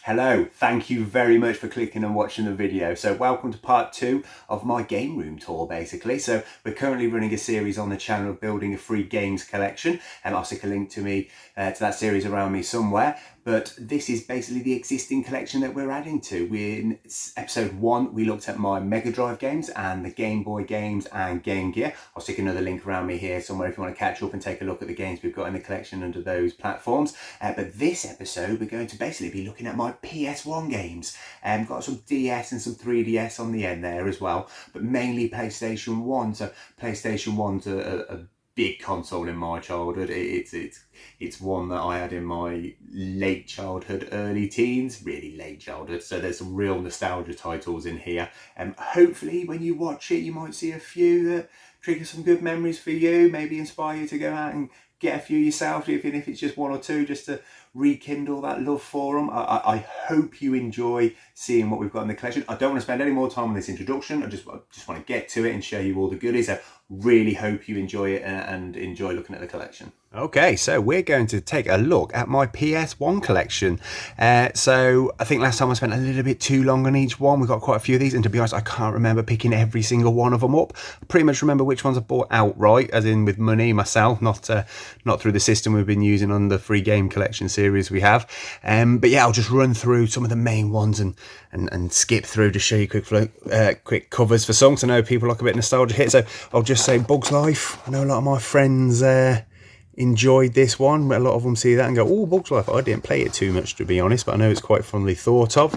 Hello, thank you very much for clicking and watching the video. So welcome to part 2 of my game room tour basically. So we're currently running a series on the channel of building a free games collection, and I'll stick a link to that series around me somewhere. But this is basically the existing collection that we're adding to. In episode 1, we looked at my Mega Drive games and the Game Boy games and Game Gear. I'll stick another link around me here somewhere if you want to catch up and take a look at the games we've got in the collection under those platforms. But this episode, we're going to basically be looking at my PS1 games. Got some DS and some 3DS on the end there as well, but mainly PlayStation 1. So PlayStation 1's a big console in my childhood. It's one that I had in my late childhood, early teens, really late childhood. So there's some real nostalgia titles in here. Hopefully when you watch it, you might see a few that trigger some good memories for you, maybe inspire you to go out and get a few yourself, even if it's just one or two, just to rekindle that love for them. I hope you enjoy seeing what we've got in the collection. I don't want to spend any more time on this introduction. I just want to get to it and show you all the goodies. I really hope you enjoy it and enjoy looking at the collection. Okay, so we're going to take a look at my PS1 collection. So I think last time I spent a little bit too long on each one. We've got quite a few of these, and to be honest, I can't remember picking every single one of them up. I pretty much remember which ones I bought outright, as in with money myself, not through the system we've been using on the free game collection series we have. But yeah, I'll just run through some of the main ones and skip through to show you quick covers for songs. I know people like a bit of nostalgia hit, so I'll just say Bug's Life. I know a lot of my friends enjoyed this one, but a lot of them see that and go, oh, Bug's Life. I didn't play it too much, to be honest, but I know it's quite fondly thought of.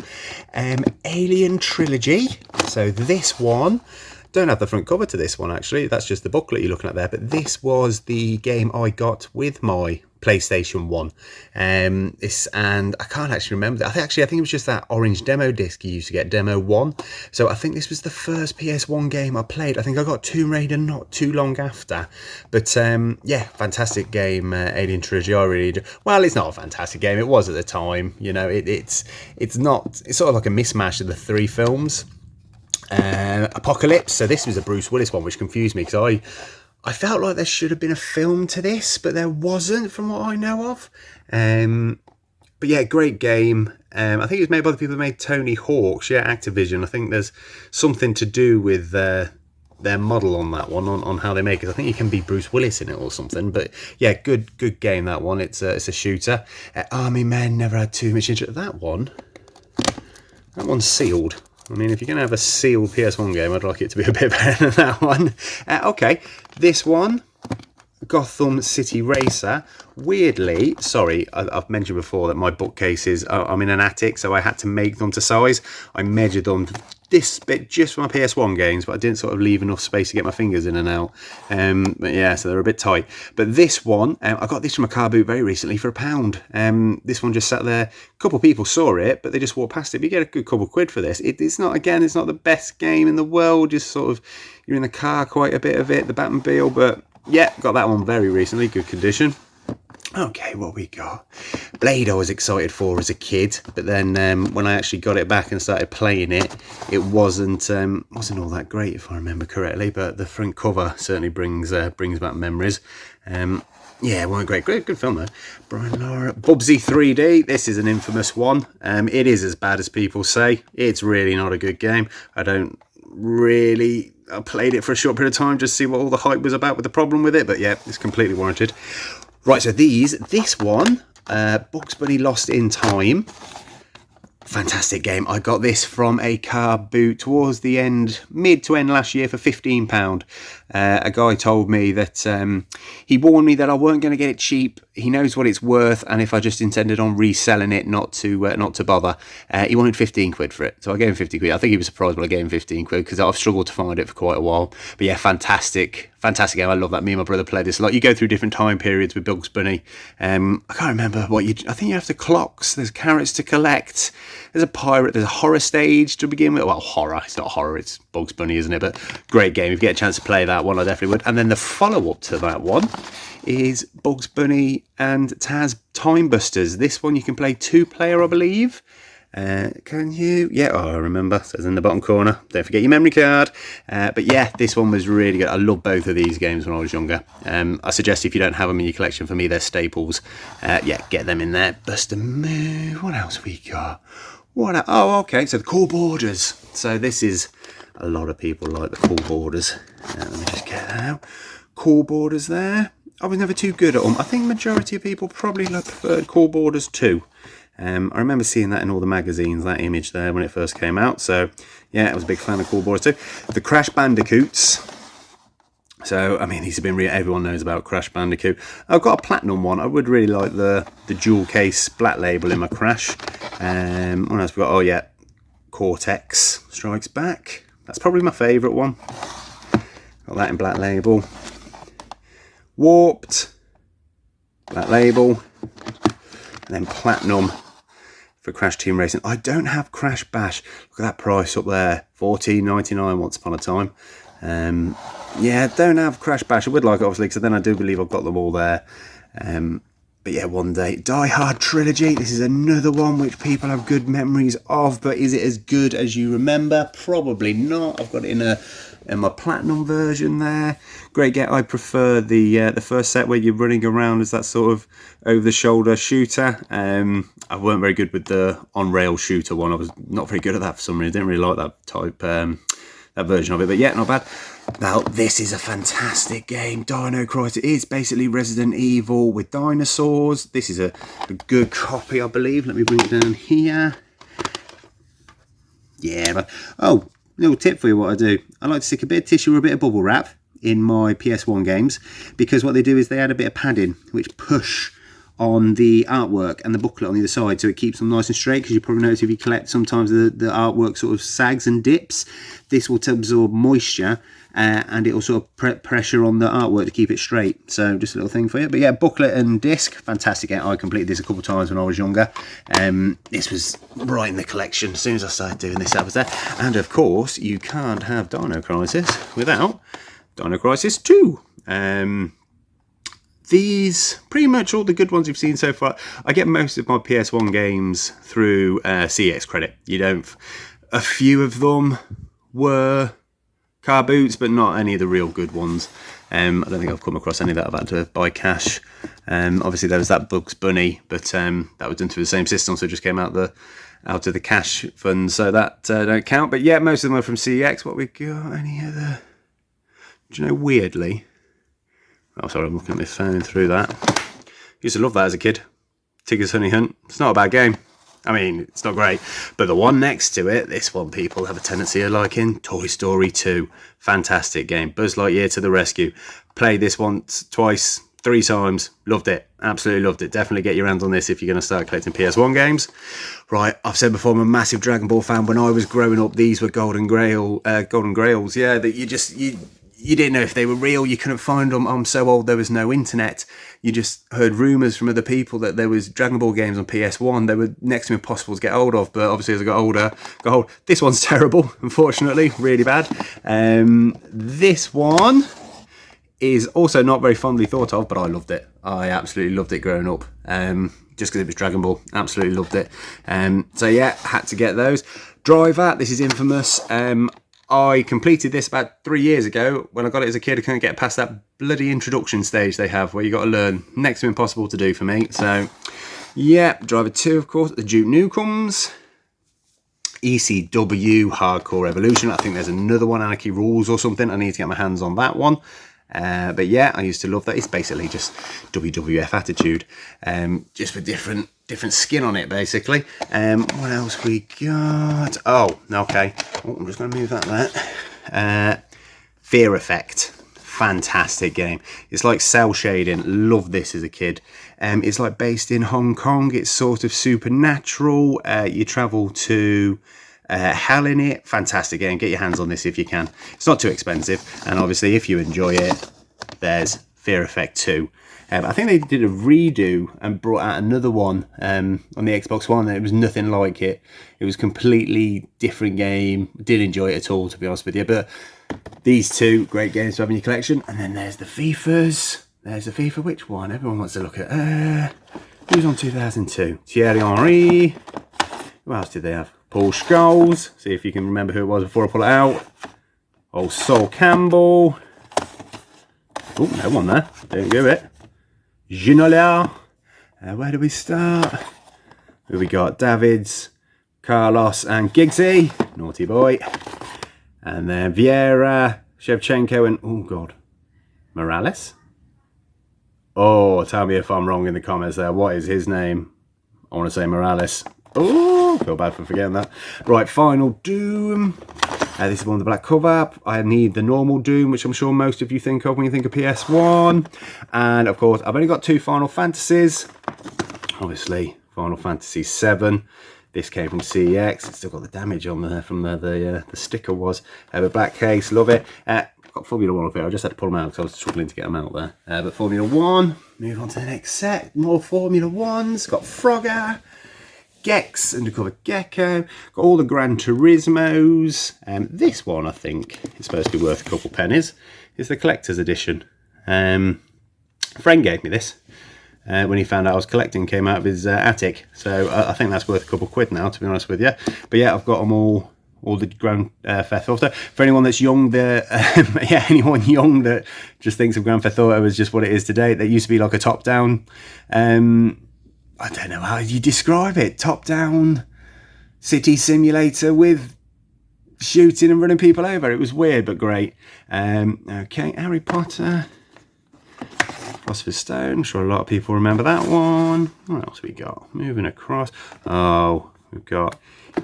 Alien Trilogy. So this one, don't have the front cover to this one actually, that's just the booklet you're looking at there, but this was the game I got with my PlayStation 1. And I can't actually remember that. I think it was just that orange demo disc you used to get, demo 1. So I think this was the first PS1 game I played. I think I got Tomb Raider not too long after. But yeah, fantastic game, Alien Trilogy. I really enjoy. Well, it's not a fantastic game. It was at the time. You know, it's sort of like a mismatch of the 3 films. Apocalypse. So this was a Bruce Willis one, which confused me because I felt like there should have been a film to this, but there wasn't from what I know of. But yeah, great game. I think it was made by the people that made Tony Hawk's, yeah, Activision. I think there's something to do with their model on that one, on how they make it. I think you can be Bruce Willis in it or something. But yeah, good game, that one. It's a shooter. Army Men, never had too much interest. That one's sealed. I mean, if you're going to have a sealed PS1 game, I'd like it to be a bit better than that one. Okay, this one, Gotham City Racer. Weirdly, sorry, I've mentioned before that my bookcases, I'm in an attic, so I had to make them to size. I measured them this bit just for my PS1 games, but I didn't sort of leave enough space to get my fingers in and out. But yeah, so they're a bit tight. But this one, I got this from a car boot very recently for £1. This one just sat there. A couple of people saw it, but they just walked past it. But you get a good couple of quid for this. It's not the best game in the world. Just sort of, you're in the car quite a bit of it, the Batmobile. But yeah, got that one very recently, good condition. Okay, what we got? Blade I was excited for as a kid, but then when I actually got it back and started playing it, it wasn't all that great if I remember correctly, but the front cover certainly brings back memories. Yeah, it wasn't great. Good film though. Brian Lara. Bubsy 3D. This is an infamous one. It is as bad as people say. It's really not a good game. I played it for a short period of time just to see what all the hype was about with the problem with it, but yeah, it's completely warranted. Right, so this one, Bugs Bunny Lost in Time. Fantastic game. I got this from a car boot towards the end, mid to end last year for £15. A guy told me that he warned me that I weren't going to get it cheap. He knows what it's worth, and if I just intended on reselling it, not to bother. He wanted 15 quid for it, so I gave him 50 quid. I think he was surprised when I gave him 15 quid because I've struggled to find it for quite a while. But yeah, fantastic game. I love that. Me and my brother played this a lot. You go through different time periods with Bugs Bunny. I can't remember I think you have the clocks. There's carrots to collect. There's a pirate. There's a horror stage to begin with. Well, horror. It's not horror. It's Bugs Bunny, isn't it? But great game. If you get a chance to play that one, I definitely would. And then the follow-up to that one is Bugs Bunny and Taz Time Busters. This one you can play 2-player, I believe. Can you? Yeah, oh, I remember. It says in the bottom corner. Don't forget your memory card. But yeah, this one was really good. I loved both of these games when I was younger. I suggest if you don't have them in your collection, for me, they're staples. Yeah, get them in there. Bust a move. What else we got? Oh, okay. So the core borders. So this is a lot of people like the core borders. Let me just get that out. Core borders there. I was never too good at them. I think majority of people probably preferred core borders too. I remember seeing that in all the magazines, that image there when it first came out. So yeah, I was a big fan of core borders too. The Crash Bandicoots. So, I mean, these have been everyone knows about Crash Bandicoot. I've got a platinum one. I would really like the dual case black label in my Crash. What else we got? Oh yeah, Cortex Strikes Back. That's probably my favourite one. Got that in black label. Warped, black label, and then platinum for Crash Team Racing. I don't have Crash Bash. Look at that price up there, $14.99 once upon a time. Yeah, don't have Crash Bash. I would like it, obviously, because then I do believe I've got them all there. But yeah, one day. Die Hard Trilogy. This is another one which people have good memories of, but is it as good as you remember? Probably not. I've got it in my platinum version there. Great game. I prefer the first set where you're running around as that sort of over-the-shoulder shooter. I weren't very good with the on-rail shooter one. I was not very good at that for some reason. I didn't really like that type, that version of it. But yeah, not bad. Now, this is a fantastic game. Dino Crisis is basically Resident Evil with dinosaurs. This is a good copy, I believe. Let me bring it down here. Yeah, but oh, little tip for you what I do. I like to stick a bit of tissue or a bit of bubble wrap in my PS1 games, because what they do is they add a bit of padding which push on the artwork and the booklet on either side, so it keeps them nice and straight, because you probably notice if you collect, sometimes the artwork sort of sags and dips. This will absorb moisture and it will sort of put pressure on the artwork to keep it straight. So just a little thing for you. But yeah, booklet and disc, fantastic. I completed this a couple of times when I was younger. This was right in the collection. As soon as I started doing this, I was there. And of course, you can't have Dino Crisis without Dino Crisis 2. These, pretty much all the good ones you've seen so far. I get most of my PS1 games through CX credit. You don't. A few of them were car boots, but not any of the real good ones. I don't think I've come across any that I've had to buy cash. Obviously, there was that Bugs Bunny, but that was done through the same system, so it just came out of the cash fund, so that don't count. But yeah, most of them are from CX. What we got? Any other? Do you know? Weirdly. Oh, sorry, I'm looking at my phone through that. Used to love that as a kid. Tigger's Honey Hunt. It's not a bad game. I mean, it's not great. But the one next to it, this one people have a tendency of liking. Toy Story 2. Fantastic game. Buzz Lightyear to the rescue. Played this once, twice, 3 times. Loved it. Absolutely loved it. Definitely get your hands on this if you're going to start collecting PS1 games. Right, I've said before, I'm a massive Dragon Ball fan. When I was growing up, these were Golden Grails. Yeah, that you didn't know if they were real. You couldn't find them. I'm so old, there was no internet. You just heard rumours from other people that there was Dragon Ball games on PS1. They were next to impossible to get hold of, but obviously as I got older, this one's terrible, unfortunately, really bad. This one is also not very fondly thought of, but I loved it. I absolutely loved it growing up. Just because it was Dragon Ball, absolutely loved it. So yeah, had to get those. Driver, this is infamous. I completed this about 3 years ago. When I got it as a kid, I couldn't get past that bloody introduction stage they have where you got to learn. Next to impossible to do for me. So, yeah, Driver 2, of course. The Duke Nukem's. ECW, Hardcore Evolution. I think there's another one, Anarchy Rules or something. I need to get my hands on that one. But yeah, I used to love that. It's basically just WWF Attitude. Just with different skin on it, basically. What else we got? Oh, okay. Oh, I'm just going to move that there. Fear Effect. Fantastic game. It's like cell shading. Love this as a kid. It's like based in Hong Kong. It's sort of supernatural. You travel to hell in it. Fantastic game. Get your hands on this if you can. It's not too expensive. And obviously, if you enjoy it, there's Fear Effect 2. I think they did a redo and brought out another one on the Xbox One. It was nothing like it. It was a completely different game. Didn't enjoy it at all, to be honest with you. But these two, great games to have in your collection. And then there's the FIFAs. There's the FIFA. Which one? Everyone wants to look at. Who's on 2002? Thierry Henry. Who else did they have? Paul Scholes. See if you can remember who it was before I pull it out. Old Sol Campbell. Oh, no one there. Don't do it. Ginola. Where do we start? Who we got? Davids, Carlos and Giggsy. Naughty boy. And then Vieira, Shevchenko and, oh God, Morales? Oh, tell me if I'm wrong in the comments there. What is his name? I want to say Morales. Oh, feel bad for forgetting that. Right, final Doom. This is one with the black cover. I need the normal Doom, which I'm sure most of you think of when you think of PS1. And of course, I've only got 2 Final Fantasies. Obviously, Final Fantasy 7. This came from CEX. It's still got the damage on there from the sticker was. The black case, love it. Got Formula 1 up here. I just had to pull them out because I was struggling to get them out there. But Formula 1, move on to the next set. More Formula 1s. Got Frogger, Gex, Undercover Gecko. Got all the Gran Turismos. This one, I think, is supposed to be worth a couple pennies. It's the collector's edition. A friend gave me this. When he found out I was collecting, came out of his attic. So I think that's worth a couple quid now, to be honest with you. But yeah, I've got them all the Grand Theft Auto. For anyone that's young, anyone young that just thinks of Grand Theft Auto as just what it is today, that used to be like a top-down, I don't know how you describe it, top-down city simulator with shooting and running people over. It was weird, but great. Okay, Harry Potter. Philosopher's Stone, I'm sure a lot of people remember that one. What else we got? Moving across. Oh, we've got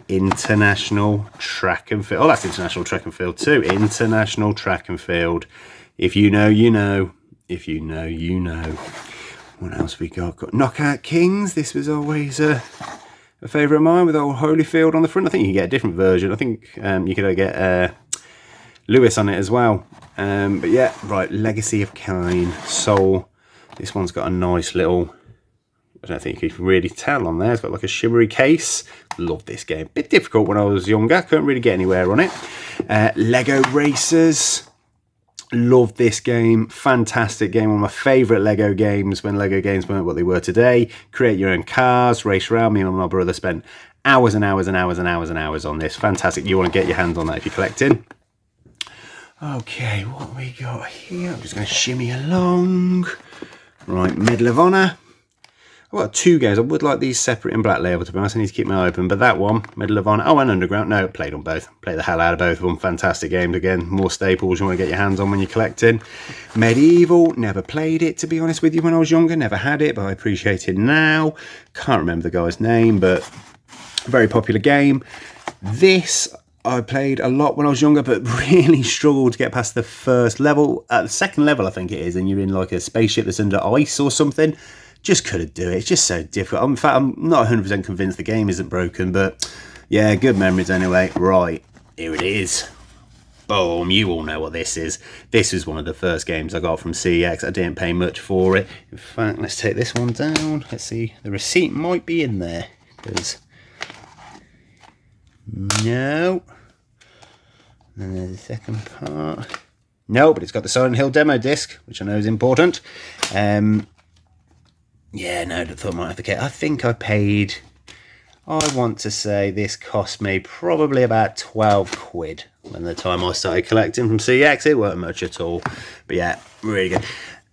International Track and Field. Oh, that's International Track and Field too. International Track and Field. If you know, you know. If you know, you know. What else we got? Got Knockout Kings. This was always a favourite of mine with old Holyfield on the front. I think you can get a different version. I think you could get Lewis on it as well. But yeah, right. Legacy of Kain, Soul. This one's got a nice little, I don't think you can really tell on there. It's got like a shimmery case. Love this game. Bit difficult when I was younger. Couldn't really get anywhere on it. Lego Racers. Love this game. Fantastic game. One of my favourite Lego games when Lego games weren't what they were today. Create your own cars, race around. Me and my brother spent hours and hours and hours and hours and hours on this. Fantastic. You want to get your hands on that if you're collecting. Okay, what we got here? I'm just going to shimmy along. Right, Medal of Honor. I've got 2 games. I would like these separate in black label, to be honest. I need to keep my eye open. But that one, Medal of Honor. Oh, and Underground. No, played on both. Played the hell out of both of them. Fantastic games. Again, more staples you want to get your hands on when you're collecting. Medieval. Never played it, to be honest with you, when I was younger. Never had it, but I appreciate it now. Can't remember the guy's name, but very popular game. This I played a lot when I was younger, but really struggled to get past the first level. At the second level, I think it is, and you're in like a spaceship that's under ice or something. Just couldn't do it. It's just so difficult. In fact, I'm not 100% convinced the game isn't broken, but yeah, good memories anyway. Right, here it is. Boom, you all know what this is. This is one of the first games I got from CEX. I didn't pay much for it. In fact, let's take this one down. Let's see. The receipt might be in there, because no. And then there's the second part. No, but it's got the Silent Hill demo disc, which I know is important. Yeah, no, I thought I might have to get. I think I paid, I want to say this cost me probably about 12 quid when the time I started collecting from CEX. It weren't much at all. But yeah, really good.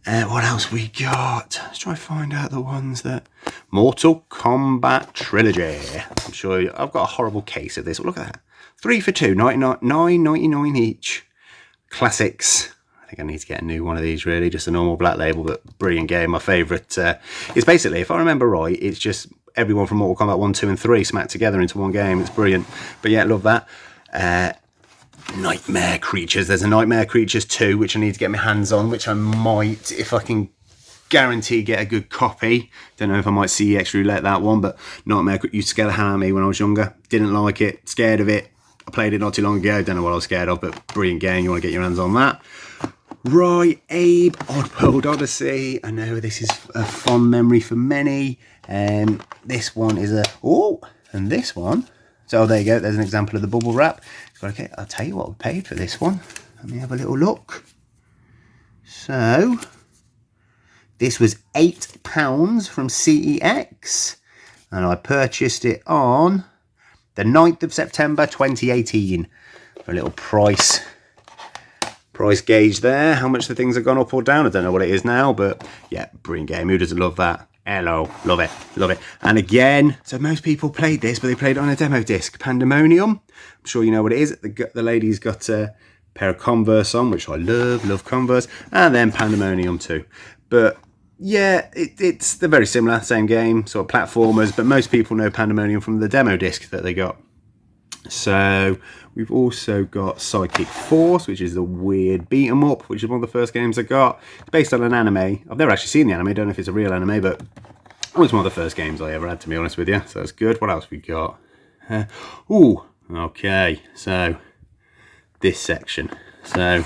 What else we got? Let's try and find out the ones that... Mortal Kombat Trilogy. I'm sure I've got a horrible case of this. Look at that. 3 for 2, $9.99 each. Classics. I think I need to get a new one of these, really. Just a normal black label, but brilliant game. My favourite. It's basically, if I remember right, it's just everyone from Mortal Kombat 1, 2 and 3 smacked together into one game. It's brilliant. But yeah, love that. Nightmare Creatures. There's a Nightmare Creatures 2, which I need to get my hands on, which I might, if I can guarantee, get a good copy. Don't know if I might CEX roulette that one, but Nightmare used to scare the hell out of me when I was younger. Didn't like it. Scared of it. I played it not too long ago. Don't know what I was scared of, but brilliant game. You want to get your hands on that. Right, Abe, Oddworld Odyssey. I know this is a fond memory for many. This one is a... Oh, and this one. So there you go. There's an example of the bubble wrap. Okay, I'll tell you what I paid for this one. Let me have a little look. So, this was £8 from CEX. And I purchased it on the 9th of September 2018. A little price gauge there, how much the things have gone up or down. I don't know what it is now, but yeah, brilliant game. Who doesn't love that? Hello, love it, love it. And again, so most people played this, but they played it on a demo disc. Pandemonium, I'm sure you know what it is. The lady's got a pair of Converse on, which I love Converse, and then Pandemonium too. But yeah, they're very similar, same game, sort of platformers, but most people know Pandemonium from the demo disc that they got. So we've also got Psychic Force, which is the weird beat 'em up, which is one of the first games I got. It's based on an anime. I've never actually seen the anime, I don't know if it's a real anime, but it was one of the first games I ever had, to be honest with you. So that's good. What else we got? Okay, so this section. So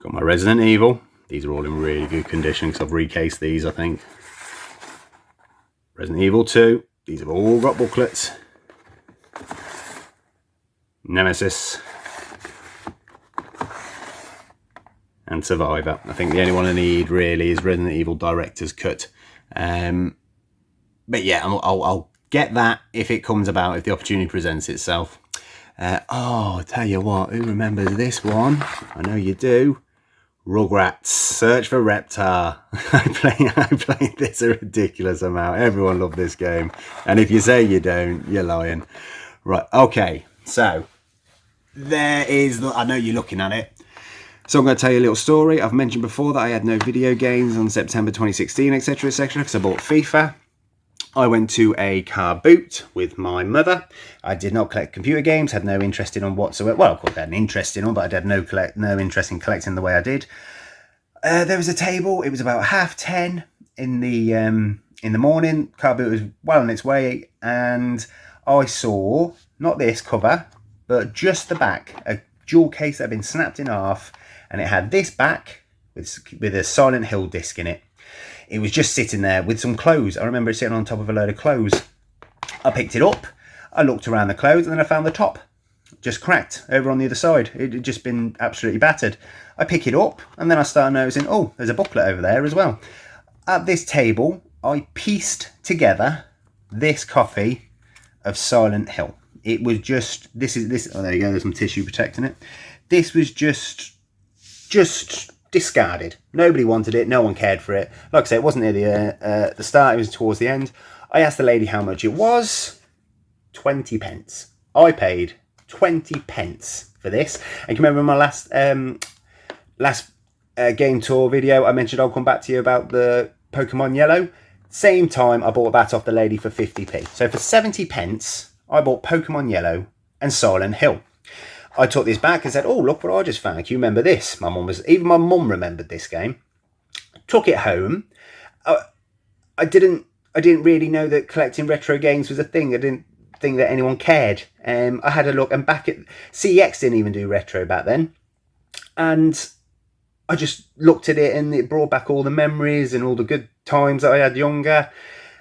got my Resident Evil. These are all in really good condition because I've recased these, I think. Resident Evil 2. These have all got booklets. Nemesis. And Survivor. I think the only one I need really is Resident Evil Director's Cut. But yeah, I'll get that if it comes about, if the opportunity presents itself. I'll tell you what, who remembers this one? I know you do. Rugrats, Search for Reptar. I played this a ridiculous amount. Everyone loved this game. And if you say you don't, you're lying. Right, okay, so there is, I know you're looking at it. So I'm going to tell you a little story. I've mentioned before that I had no video games on September 2016, etc, etc, because I bought FIFA. I went to a car boot with my mother. I did not collect computer games, had no interest in them whatsoever. Well, of course I had an interest in them, but I had no interest in collecting the way I did. There was a table. It was about 10:30 in the morning. Car boot was well on its way, and I saw, not this cover, but just the back, a jewel case that had been snapped in half, and it had this back with a Silent Hill disc in it. It was just sitting there with some clothes. I remember it sitting on top of a load of clothes. I picked it up, I looked around the clothes, and then I found the top just cracked over on the other side. It had just been absolutely battered. I pick it up, and then I start noticing, oh, there's a booklet over there as well. At this table, I pieced together this copy of Silent Hill. It was just, oh, there you go, there's some tissue protecting it. This was just discarded. Nobody wanted it, no one cared for it. Like I said, it wasn't near the start, it was towards the end. I asked the lady how much it was. 20 pence. I paid 20 pence for this. And you remember in my last game tour video, I mentioned I'll come back to you about the Pokemon Yellow. Same time, I bought that off the lady for 50p. So for 70 pence, I bought Pokemon Yellow and Silent Hill. I took this back and said, oh, look what I just found. Can you remember this? Even my mum remembered this game. Took it home. I didn't really know that collecting retro games was a thing. I didn't think that anyone cared. I had a look, and back at CEX didn't even do retro back then. And I just looked at it, and it brought back all the memories and all the good times that I had younger.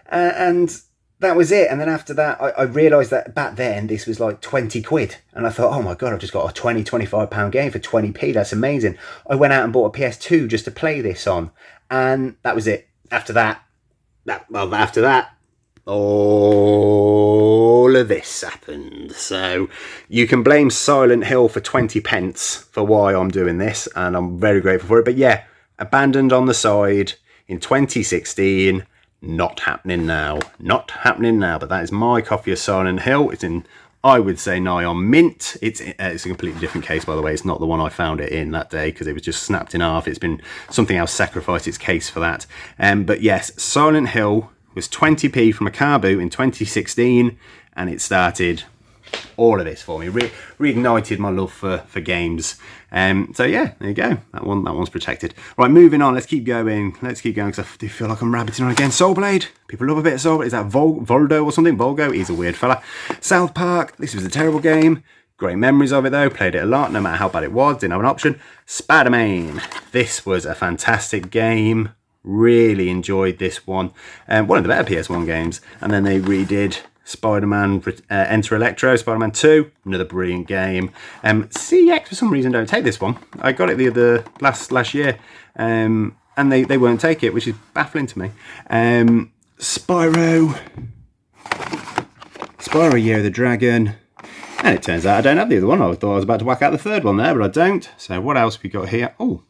And that was it. And then after that, I realised that back then this was like 20 quid. And I thought, oh my God, I've just got a £25 game for 20p. That's amazing. I went out and bought a PS2 just to play this on. And that was it. After that, all of this happened. So you can blame Silent Hill for 20 pence for why I'm doing this. And I'm very grateful for it. But yeah, abandoned on the side in 2016. Not happening now. Not happening now. But that is my copy of Silent Hill. It's in, I would say, nigh on mint. It's a completely different case, by the way. It's not the one I found it in that day because it was just snapped in half. It's been something else sacrificed its case for that. But yes, Silent Hill was 20p from a car boot in 2016, and it started all of this for me. Reignited my love for games. So yeah, there you go. That one's protected. Right, moving on. Let's keep going because I do feel like I'm rabbiting on again. Soul Blade. People love a bit of Soul Blade. Is that Voldo or something? Volgo? He's a weird fella. South Park. This was a terrible game. Great memories of it though. Played it a lot, no matter how bad it was. Didn't have an option. Spider-Man. This was a fantastic game. Really enjoyed this one. One of the better PS1 games. And then they redid Spider-Man Enter Electro, Spider-Man 2, another brilliant game. CEX for some reason don't take this one. I got it the other last year, and they won't take it, which is baffling to me. Spyro Spyro Year of the Dragon. And it turns out I don't have the other one. I thought I was about to whack out the third one there, but I don't. So what else we got here? Oh,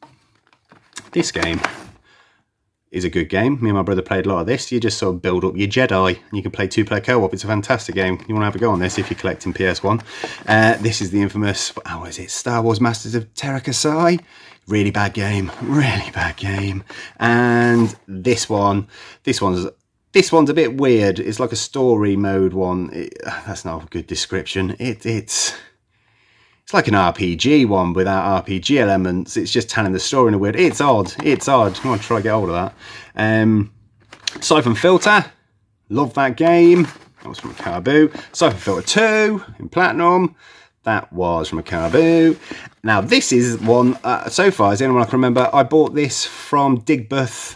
this game is a good game. Me and my brother played a lot of this. You just sort of build up your Jedi, and you can play 2-player co-op. It's a fantastic game. You want to have a go on this if you're collecting PS1. This is the infamous, oh, is it Star Wars Masters of Terakasai? Really bad game. Really bad game. And this one's a bit weird. It's like a story mode one. That's not a good description. It's like an RPG one without RPG elements. It's just telling the story in a weird... It's odd. It's odd. I want to try to get hold of that. Siphon Filter. Love that game. That was from a Caribou. Siphon Filter 2 in Platinum. That was from a Caribou. Now, this is one, so far, as anyone I can remember, I bought this from Digbeth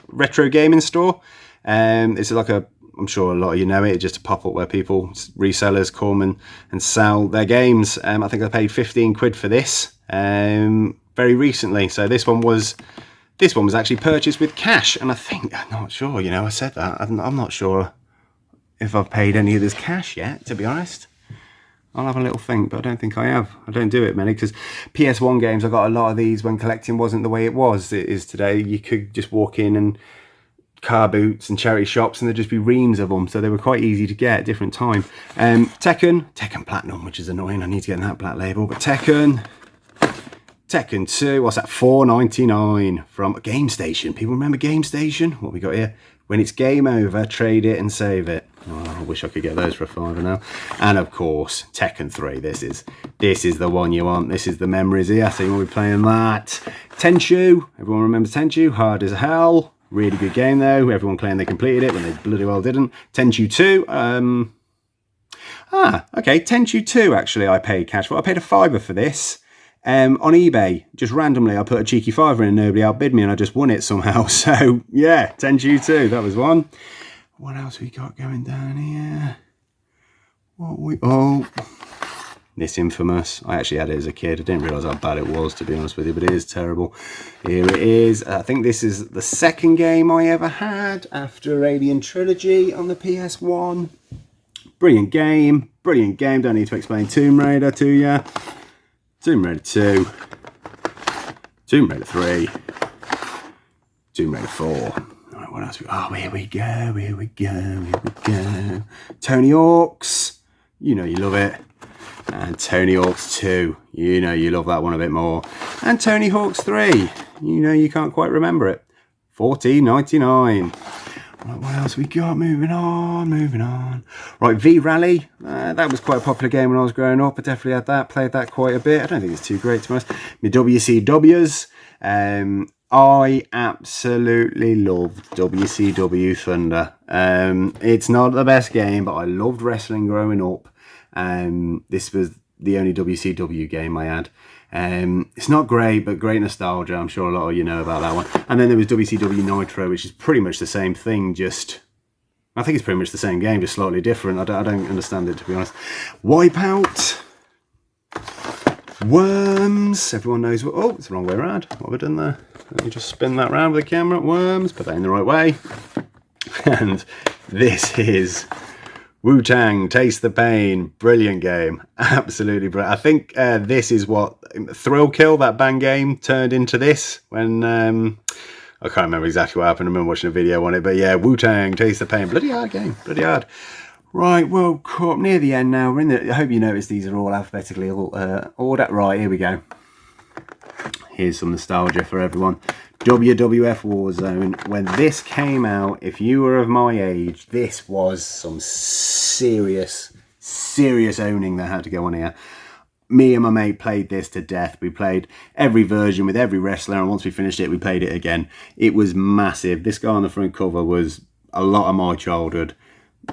Retro Gaming Store. It's like a... I'm sure a lot of you know it. It's just a pop-up where people, resellers, come and sell their games. I think I paid 15 quid for this very recently. So this one was actually purchased with cash. And I think, I'm not sure, you know, I said that. I'm not sure if I've paid any of this cash yet, to be honest. I'll have a little think, but I don't think I have. I don't do it many, because PS1 games, I got a lot of these when collecting wasn't the way it is today. You could just walk in and car boots and charity shops, and there'd just be reams of them, so they were quite easy to get at different time. Tekken Platinum, which is annoying. I need to get that black label. But Tekken 2, what's that? $4.99 from Game Station. People remember Game Station? What we got here? When it's game over, trade it and save it. Oh, I wish I could get those for a £5 now. And of course, Tekken 3. This is the one you want. This is the memories here. So you want to be playing that. Tenchu. Everyone remembers Tenchu? Hard as hell. Really good game though. Everyone claimed they completed it when they bloody well didn't. Tenchu 2. Okay. Tenchu 2 actually I paid cash for. I paid a £5 for this. On eBay. Just randomly I put a cheeky £5 in and nobody outbid me and I just won it somehow. So yeah, Tenchu 2. That was one. What else we got going down here? This Infamous. I actually had it as a kid. I didn't realise how bad it was, to be honest with you, but it is terrible. Here it is. I think this is the second game I ever had after Alien Trilogy on the PS1. Brilliant game. Brilliant game. Don't need to explain Tomb Raider to you. Tomb Raider 2. Tomb Raider 3. Tomb Raider 4. Alright, what else? Here we go. Tony Hawk's. You know you love it. And Tony Hawk's 2, you know you love that one a bit more. And Tony Hawk's 3, you know you can't quite remember it. $14.99. Right, what else we got? Moving on. Right, V-Rally. That was quite a popular game when I was growing up. I definitely had that, played that quite a bit. I don't think it's too great to be honest. My WCWs. I absolutely loved WCW Thunder. It's not the best game, but I loved wrestling growing up. This was the only WCW game I had. It's not great, but great nostalgia. I'm sure a lot of you know about that one. And then there was WCW Nitro, which is pretty much the same thing, I think it's pretty much the same game, just slightly different. I don't understand it, to be honest. Wipeout. Worms. Everyone knows what... Oh, it's the wrong way around. What have I done there? Let me just spin that round with the camera. Worms. Put that in the right way. And this is... Wu-Tang, Taste the Pain, brilliant game, absolutely brilliant. I think this is what Thrill Kill, that band game, turned into this when, I can't remember exactly what happened, I remember watching a video on it, but yeah, Wu-Tang, Taste the Pain, bloody hard game, bloody hard. Right, World Cup, near the end now, I hope you notice these are all alphabetically ordered. Right, here we go. Here's some nostalgia for everyone. WWF Warzone. When this came out, if you were of my age, this was some serious owning that had to go on here. Me and my mate played this to death. We played every version with every wrestler, and once we finished it, we played it again. It was massive. This guy on the front cover was a lot of my childhood.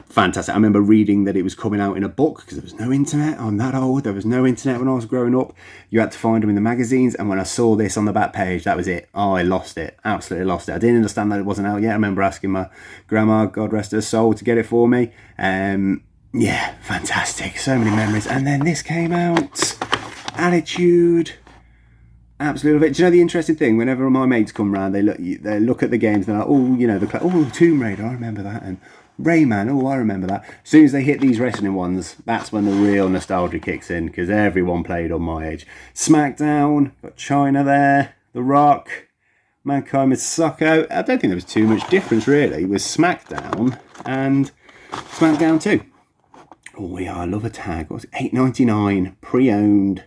Fantastic. I remember reading that it was coming out in a book because there was no internet. I'm that old. There was no internet when I was growing up. You had to find them in the magazines, and when I saw this on the back page, that was it. Oh, I lost it. Absolutely lost it. I didn't understand that it wasn't out yet. I remember asking my grandma, God rest her soul, to get it for me. Yeah, fantastic. So many memories. And then this came out. Attitude. Absolutely love it. Do you know the interesting thing? Whenever my mates come round, they look at the games and they're like, oh, you know, oh, Tomb Raider, I remember that, and Rayman, oh, I remember that. As soon as they hit these wrestling ones, that's when the real nostalgia kicks in, because everyone played on my age. SmackDown, got China there, The Rock, Mankind with Socko. I don't think there was too much difference, really, with SmackDown and SmackDown 2. Oh, yeah, I love a tag. What's it? $8.99, pre-owned.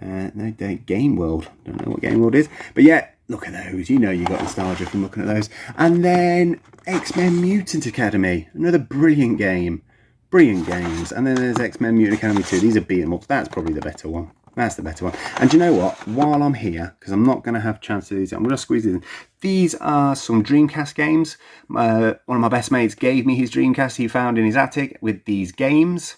No date, Game World. Don't know what Game World is. But yeah, look at those. You know you got nostalgia from looking at those. And then X-Men Mutant Academy. Another brilliant game. Brilliant games. And then there's X-Men Mutant Academy 2. These are beat 'em ups. That's probably the better one. That's the better one. And do you know what? While I'm here, because I'm not going to have a chance to do these, I'm going to squeeze these in. These are some Dreamcast games. One of my best mates gave me his Dreamcast he found in his attic with these games.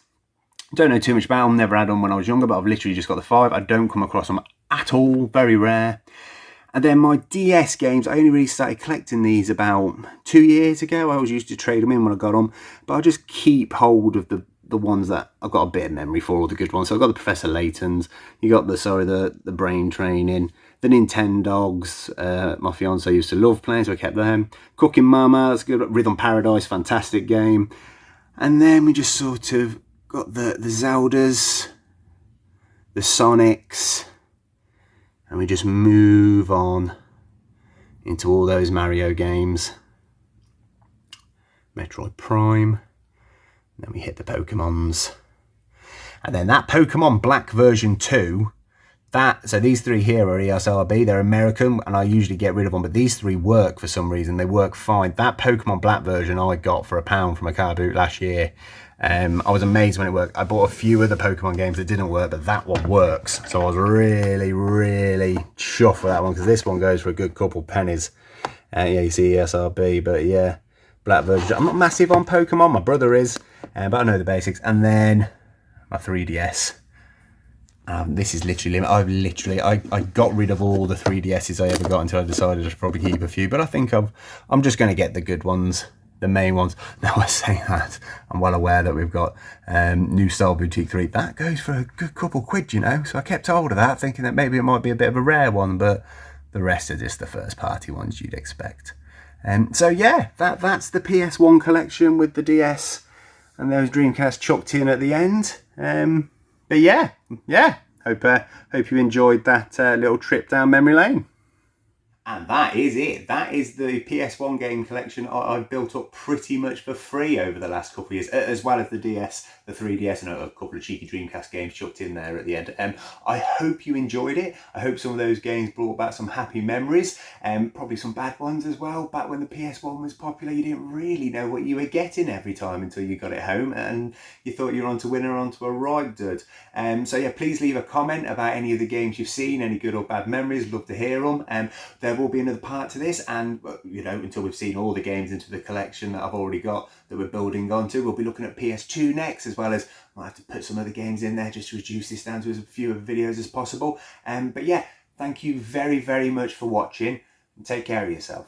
Don't know too much about them, never had them when I was younger, but I've literally just got the 5. I don't come across them at all, very rare. And then my DS games, I only really started collecting these about 2 years ago. I always used to trade them in when I got them, but I just keep hold of the ones that I've got a bit of memory for, all the good ones. So I've got the Professor Laytons, you got the Brain Training, the Nintendogs, my fiance used to love playing, so I kept them. Cooking Mama, that's good. Rhythm Paradise, fantastic game. And then we just sort of got the Zeldas, the Sonics, and we just move on into all those Mario games. Metroid Prime. Then we hit the Pokemons. And then that Pokemon Black version 2, so these 3 here are ESRB, they're American, and I usually get rid of them, but these 3 work for some reason, they work fine. That Pokemon Black version I got for £1 from a car boot last year. I was amazed when it worked. I bought a few other Pokemon games that didn't work, but that one works. So I was really, really chuffed with that one, because this one goes for a good couple pennies. Yeah, you see ESRB, but yeah, Black version. I'm not massive on Pokemon, my brother is, but I know the basics. And then my 3DS. This is literally, I got rid of all the 3DSs I ever got until I decided I should probably keep a few, but I think I'm just going to get the good ones, the main ones. Now I say that, I'm well aware that we've got New Style Boutique 3. That goes for a good couple quid, you know, so I kept hold of that, thinking that maybe it might be a bit of a rare one, but the rest are just the first party ones you'd expect. So yeah, that's the PS1 collection with the DS and those Dreamcast chucked in at the end. But yeah, hope you enjoyed that little trip down memory lane. And that is it. That is the PS1 game collection I've built up pretty much for free over the last couple of years, as well as the DS, the 3DS, and a couple of cheeky Dreamcast games chucked in there at the end. I hope you enjoyed it. I hope some of those games brought back some happy memories, probably some bad ones as well. Back when the PS1 was popular, you didn't really know what you were getting every time until you got it home, and you thought you were on to win or on to a right dud. So yeah, please leave a comment about any of the games you've seen, any good or bad memories. Love to hear them. There will be another part to this, and you know, until we've seen all the games into the collection that I've already got that we're building onto, we'll be looking at PS2 next, as well as I'll have to put some other games in there just to reduce this down to as few videos as possible. But yeah, thank you very, very much for watching, and take care of yourself.